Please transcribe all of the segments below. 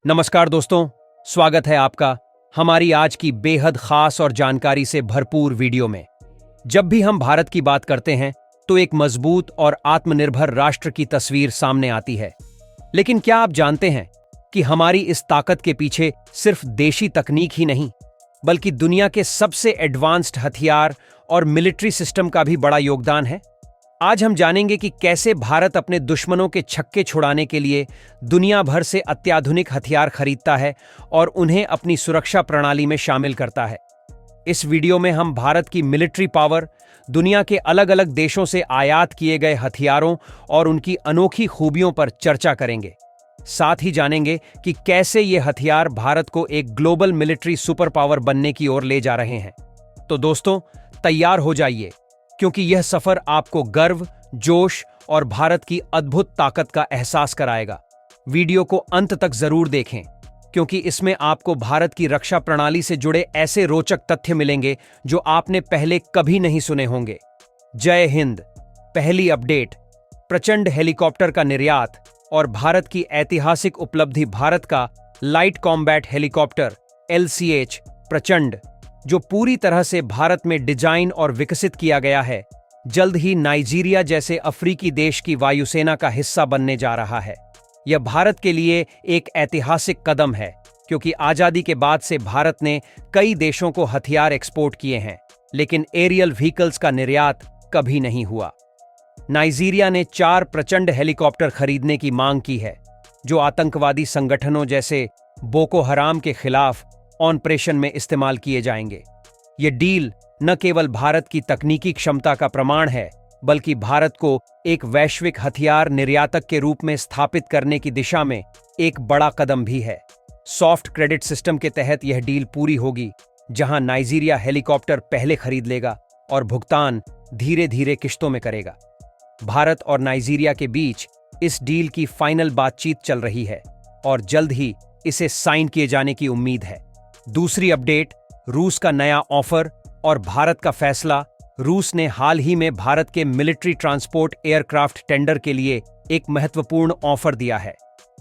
नमस्कार दोस्तों, स्वागत है आपका हमारी आज की बेहद खास और जानकारी से भरपूर वीडियो में। जब भी हम भारत की बात करते हैं तो एक मजबूत और आत्मनिर्भर राष्ट्र की तस्वीर सामने आती है। लेकिन क्या आप जानते हैं कि हमारी इस ताकत के पीछे सिर्फ देशी तकनीक ही नहीं, बल्कि दुनिया के सबसे एडवांस्ड हथियार और मिलिट्री सिस्टम का भी बड़ा योगदान है। आज हम जानेंगे कि कैसे भारत अपने दुश्मनों के छक्के छुड़ाने के लिए दुनिया भर से अत्याधुनिक हथियार खरीदता है और उन्हें अपनी सुरक्षा प्रणाली में शामिल करता है। इस वीडियो में हम भारत की मिलिट्री पावर, दुनिया के अलग अलग देशों से आयात किए गए हथियारों और उनकी अनोखी खूबियों पर चर्चा करेंगे। साथ ही जानेंगे कि कैसे ये हथियार भारत को एक ग्लोबल मिलिट्री सुपर पावर बनने की ओर ले जा रहे हैं। तो दोस्तों, तैयार हो जाइए, क्योंकि यह सफर आपको गर्व, जोश और भारत की अद्भुत ताकत का एहसास कराएगा। वीडियो को अंत तक जरूर देखें, क्योंकि इसमें आपको भारत की रक्षा प्रणाली से जुड़े ऐसे रोचक तथ्य मिलेंगे जो आपने पहले कभी नहीं सुने होंगे। जय हिंद। पहली अपडेट, प्रचंड हेलीकॉप्टर का निर्यात और भारत की ऐतिहासिक उपलब्धि। भारत का लाइट कॉम्बैट हेलीकॉप्टर LCH प्रचंड, जो पूरी तरह से भारत में डिजाइन और विकसित किया गया है, जल्द ही नाइजीरिया जैसे अफ्रीकी देश की वायुसेना का हिस्सा बनने जा रहा है। यह भारत के लिए एक ऐतिहासिक कदम है, क्योंकि आजादी के बाद से भारत ने कई देशों को हथियार एक्सपोर्ट किए हैं, लेकिन एरियल व्हीकल्स का निर्यात कभी नहीं हुआ। नाइजीरिया ने 4 प्रचंड हेलीकॉप्टर खरीदने की मांग की है, जो आतंकवादी संगठनों जैसे बोको हराम के खिलाफ ऑपरेशन में इस्तेमाल किए जाएंगे। यह डील न केवल भारत की तकनीकी क्षमता का प्रमाण है, बल्कि भारत को एक वैश्विक हथियार निर्यातक के रूप में स्थापित करने की दिशा में एक बड़ा कदम भी है। सॉफ्ट क्रेडिट सिस्टम के तहत यह डील पूरी होगी, जहां नाइजीरिया हेलीकॉप्टर पहले खरीद लेगा और भुगतान धीरे धीरे किश्तों में करेगा। भारत और नाइजीरिया के बीच इस डील की फाइनल बातचीत चल रही है और जल्द ही इसे साइन किए जाने की उम्मीद है। दूसरी अपडेट, रूस का नया ऑफर और भारत का फैसला। रूस ने हाल ही में भारत के मिलिट्री ट्रांसपोर्ट एयरक्राफ्ट टेंडर के लिए एक महत्वपूर्ण ऑफर दिया है।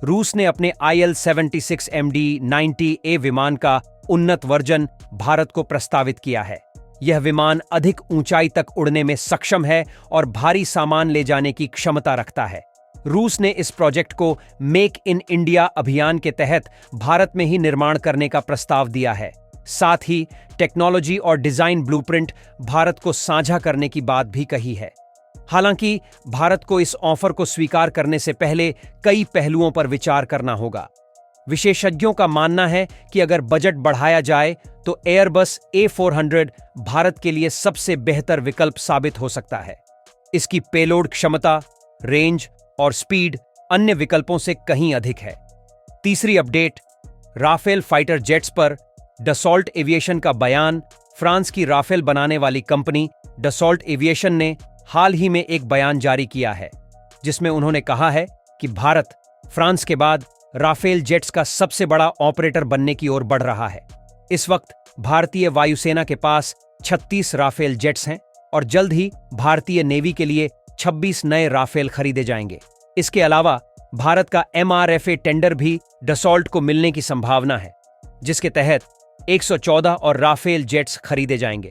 रूस ने अपने IL-76 MD-90A विमान का उन्नत वर्जन भारत को प्रस्तावित किया है। यह विमान अधिक ऊंचाई तक उड़ने में सक्षम है और भारी सामान ले जाने की क्षमता रखता है। रूस ने इस प्रोजेक्ट को मेक इन इंडिया अभियान के तहत भारत में ही निर्माण करने का प्रस्ताव दिया है। साथ ही टेक्नोलॉजी और डिजाइन ब्लूप्रिंट भारत को साझा करने की बात भी कही है। हालांकि भारत को इस ऑफर को स्वीकार करने से पहले कई पहलुओं पर विचार करना होगा। विशेषज्ञों का मानना है कि अगर बजट बढ़ाया जाए तो एयरबस A400 भारत के लिए सबसे बेहतर विकल्प साबित हो सकता है। इसकी पेलोड क्षमता, रेंज और स्पीड अन्य विकल्पों से कहीं अधिक है। तीसरी अपडेट, राफेल फाइटर जेट्स पर डसॉल्ट एविएशन का बयान। फ्रांस की राफेल बनाने वाली कंपनी डसॉल्ट एविएशन ने हाल ही में एक बयान जारी किया है, जिसमें उन्होंने कहा है कि भारत फ्रांस के बाद राफेल जेट्स का सबसे बड़ा ऑपरेटर बनने की ओर बढ़ रहा है। इस वक्त भारतीय वायुसेना के पास 36 राफेल जेट्स हैं और जल्द ही भारतीय नेवी के लिए 26 नए राफेल खरीदे जाएंगे। इसके अलावा भारत का MRFA टेंडर भी डसॉल्ट को मिलने की संभावना है, जिसके तहत 114 और राफेल जेट्स खरीदे जाएंगे।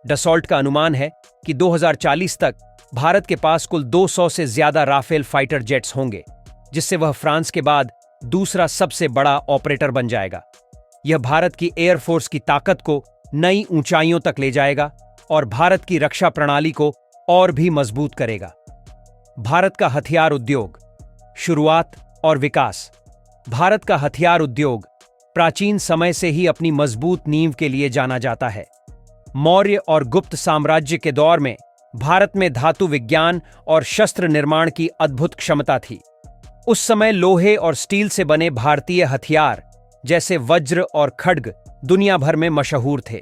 डसॉल्ट का अनुमान है कि 2040 तक भारत के पास कुल 200 से ज्यादा राफेल फाइटर जेट्स होंगे, जिससे वह फ्रांस के बाद दूसरा सबसे बड़ा ऑपरेटर बन जाएगा। यह भारत की एयरफोर्स की ताकत को नई ऊंचाइयों तक ले जाएगा और भारत की रक्षा प्रणाली को और भी मजबूत करेगा। भारत का हथियार उद्योग, शुरुआत और विकास। भारत का हथियार उद्योग प्राचीन समय से ही अपनी मजबूत नींव के लिए जाना जाता है। मौर्य और गुप्त साम्राज्य के दौर में भारत में धातु विज्ञान और शस्त्र निर्माण की अद्भुत क्षमता थी। उस समय लोहे और स्टील से बने भारतीय हथियार जैसे वज्र और खड्ग दुनिया भर में मशहूर थे।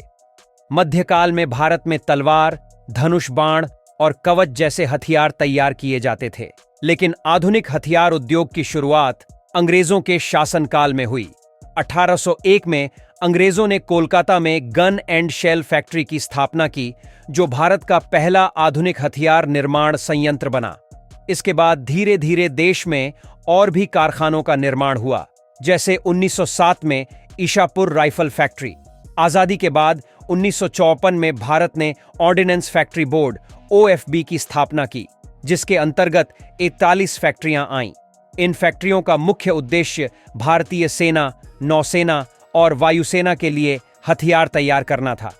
मध्यकाल में भारत में तलवार, धनुष बाण और कवच जैसे हथियार तैयार किए जाते थे। लेकिन आधुनिक हथियार उद्योग की शुरुआत अंग्रेजों के शासनकाल में हुई। 1801 में अंग्रेजों ने कोलकाता में गन एंड शेल फैक्ट्री की स्थापना की, जो भारत का पहला आधुनिक हथियार निर्माण संयंत्र बना। इसके बाद धीरे धीरे देश में और भी कारखानों का निर्माण हुआ, जैसे 1907 में ईशापुर राइफल फैक्ट्री। आजादी के बाद 1954 में भारत ने ऑर्डिनेंस फैक्ट्री बोर्ड OFB की स्थापना की, जिसके अंतर्गत 41 फैक्ट्रियां आईं। इन फैक्ट्रियों का मुख्य उद्देश्य भारतीय सेना, नौसेना और वायुसेना के लिए हथियार तैयार करना था।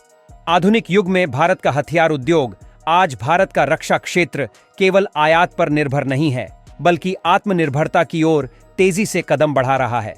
आधुनिक युग में भारत का हथियार उद्योग आज भारत का रक्षा क्षेत्र केवल आयात पर निर्भर नहीं है, बल्कि आत्मनिर्भरता की ओर तेजी से कदम बढ़ा रहा है।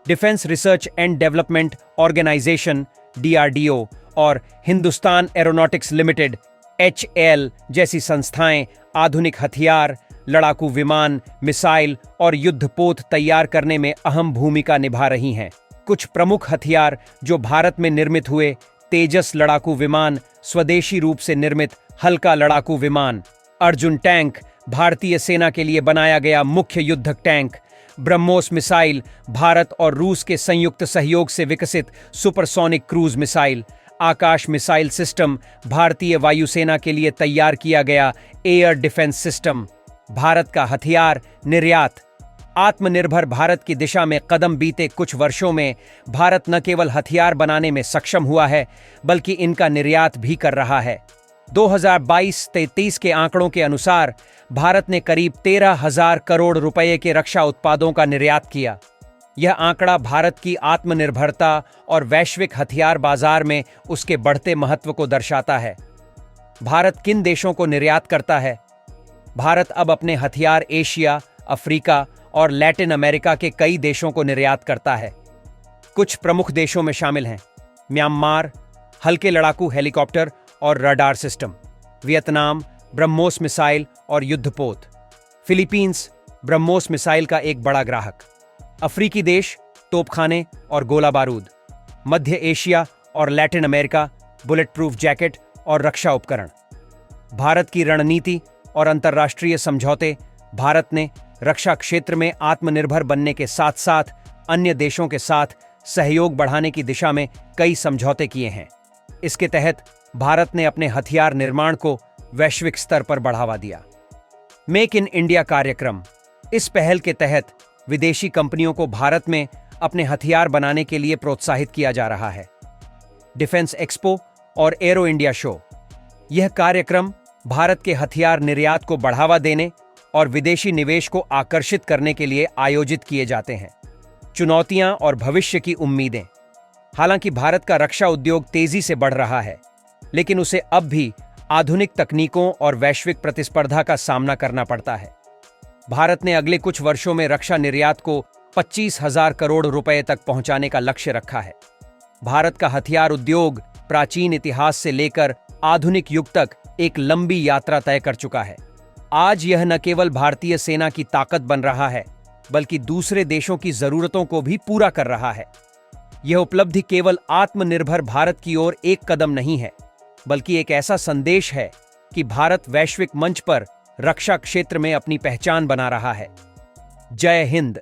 Defence research and development organisation DRDO और हिंदुस्तान एरोनॉटिक्स लिमिटेड HAL जैसी संस्थाएं आधुनिक हथियार, लड़ाकू विमान, मिसाइल और युद्धपोत तैयार करने में अहम भूमिका निभा रही हैं। कुछ प्रमुख हथियार जो भारत में निर्मित हुए: तेजस लड़ाकू विमान, स्वदेशी रूप से निर्मित हल्का लड़ाकू विमान; अर्जुन टैंक, भारतीय सेना के लिए बनाया गया मुख्य युद्धक टैंक; ब्रह्मोस मिसाइल, भारत और रूस के संयुक्त सहयोग से विकसित सुपरसोनिक क्रूज मिसाइल; आकाश मिसाइल सिस्टम, भारतीय वायुसेना के लिए तैयार किया गया एयर डिफेंस सिस्टम। भारत का हथियार निर्यात। आत्मनिर्भर भारत की दिशा में कदम बीते कुछ वर्षों में भारत न केवल हथियार बनाने में सक्षम हुआ है, बल्कि इनका निर्यात भी कर रहा है। 2022-23 के आंकड़ों के अनुसार भारत ने करीब 13,000 करोड़ रुपए के रक्षा उत्पादों का निर्यात किया। यह आंकड़ा भारत की आत्मनिर्भरता और वैश्विक हथियार बाजार में उसके बढ़ते महत्व को दर्शाता है। भारत किन देशों को निर्यात करता है? भारत अब अपने हथियार एशिया, अफ्रीका और लैटिन अमेरिका के कई देशों को निर्यात करता है। कुछ प्रमुख देशों में शामिल हैं: म्यांमार, हल्के लड़ाकू हेलीकॉप्टर और radar system; Vietnam, BrahMos missile और युद्धपोत; फिलीपींस, ब्रह्मोस मिसाइल का एक बड़ा ग्राहक; अफ्रीकी देश, तोपखाने और गोला बारूद; मध्य एशिया और Latin America, bullet proof jacket और रक्षा उपकरण। भारत की रणनीति और अंतर्राष्ट्रीय समझौते। भारत ने रक्षा क्षेत्र में आत्मनिर्भर बनने के साथ साथ अन्य देशों के साथ सहयोग बढ़ाने की दिशा में कई समझौते किए हैं। इसके तहत भारत ने अपने हथियार निर्माण को वैश्विक स्तर पर बढ़ावा दिया। मेक इन इंडिया कार्यक्रम। इस पहल के तहत विदेशी कंपनियों को भारत में अपने हथियार बनाने के लिए प्रोत्साहित किया जा रहा है। डिफेंस एक्सपो और एरो इंडिया शो। यह कार्यक्रम भारत के हथियार निर्यात को बढ़ावा देने और विदेशी निवेश को आकर्षित करने के लिए आयोजित किए जाते हैं। चुनौतियां और भविष्य की उम्मीदें। हालांकि भारत का रक्षा उद्योग तेजी से बढ़ रहा है, लेकिन उसे अब भी आधुनिक तकनीकों और वैश्विक प्रतिस्पर्धा का सामना करना पड़ता है। भारत ने अगले कुछ वर्षों में रक्षा निर्यात को 25,000 करोड़ रुपए तक पहुंचाने का लक्ष्य रखा है। भारत का हथियार उद्योग प्राचीन इतिहास से लेकर आधुनिक युग तक एक लंबी यात्रा तय कर चुका है। आज यह न केवल भारतीय सेना की ताकत बन रहा है, बल्कि दूसरे देशों की जरूरतों को भी पूरा कर रहा है। यह उपलब्धि केवल आत्मनिर्भर भारत की ओर एक कदम नहीं है, बल्कि एक ऐसा संदेश है कि भारत वैश्विक मंच पर रक्षा क्षेत्र में अपनी पहचान बना रहा है। जय हिंद।